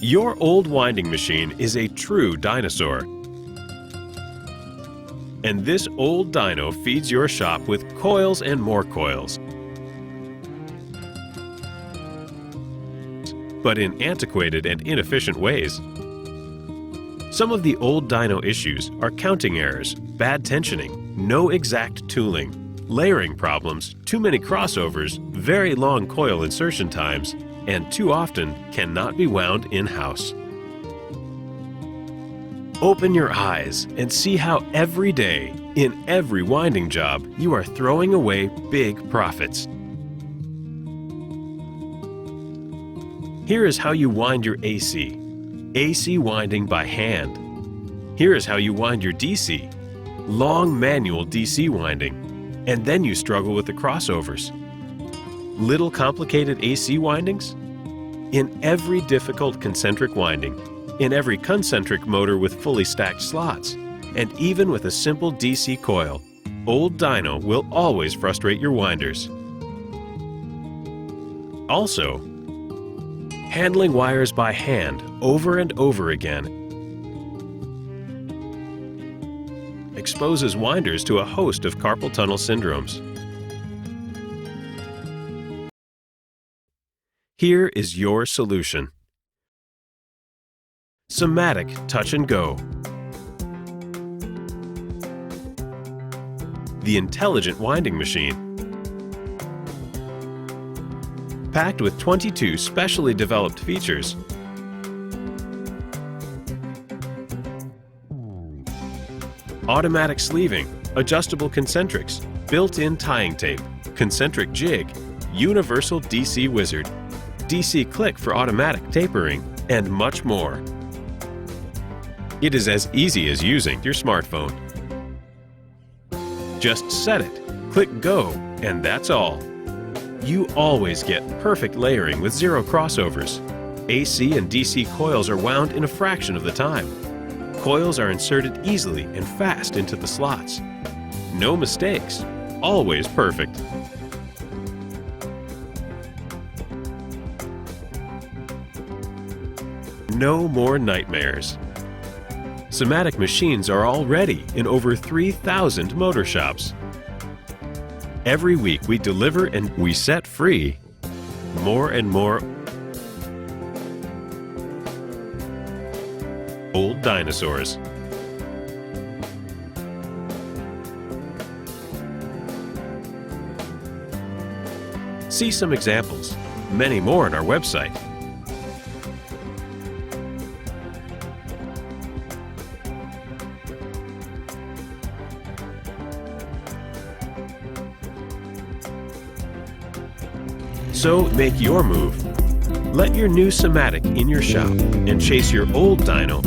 Your old winding machine is a true dinosaur. And this old dyno feeds your shop with coils and more coils. But in antiquated and inefficient ways. Some of the old dyno issues are counting errors, bad tensioning, no exact tooling, layering problems, too many crossovers, very long coil insertion times, and too often cannot be wound in-house. Open your eyes and see how every day, in every winding job, you are throwing away big profits. Here is how you wind your AC. AC winding by hand. Here is how you wind your DC. Long manual DC winding. And then you struggle with the crossovers. Little complicated AC windings? In every difficult concentric winding, in every concentric motor with fully stacked slots, and even with a simple DC coil, old dyno will always frustrate your winders. Also, handling wires by hand over and over again exposes winders to a host of carpal tunnel syndromes. Here is your solution. SAMATIC Touch and Go. The intelligent winding machine. Packed with 22 specially developed features. Automatic sleeving, adjustable concentrics, built-in tying tape, concentric jig, universal DC wizard, DC click for automatic tapering, and much more. It is as easy as using your smartphone. Just set it, click go, and that's all. You always get perfect layering with zero crossovers. AC and DC coils are wound in a fraction of the time. Coils are inserted easily and fast into the slots. No mistakes, always perfect. No more nightmares. SAMATIC machines are already in over 3,000 motor shops. Every week we deliver and we set free more and more old dinosaurs. See some examples, many more on our website. So make your move. Let your new SAMATIC in your shop and chase your old dyno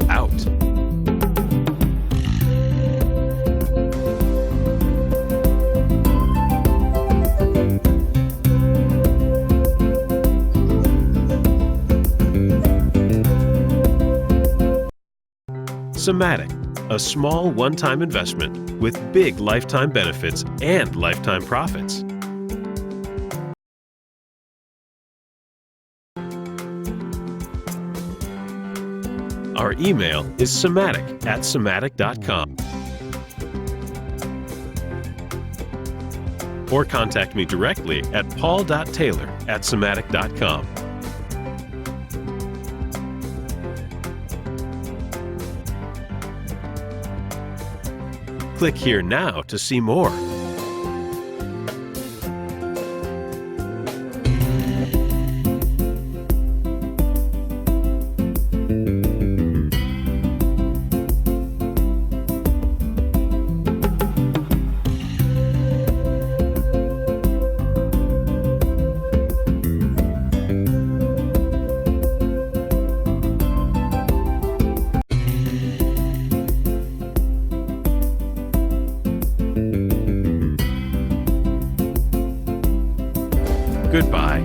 out. SAMATIC, a small one-time investment with big lifetime benefits and lifetime profits. Our email is samatic@samatic.com. Or contact me directly at paul.taylor@samatic.com. Click here now to see more. Goodbye.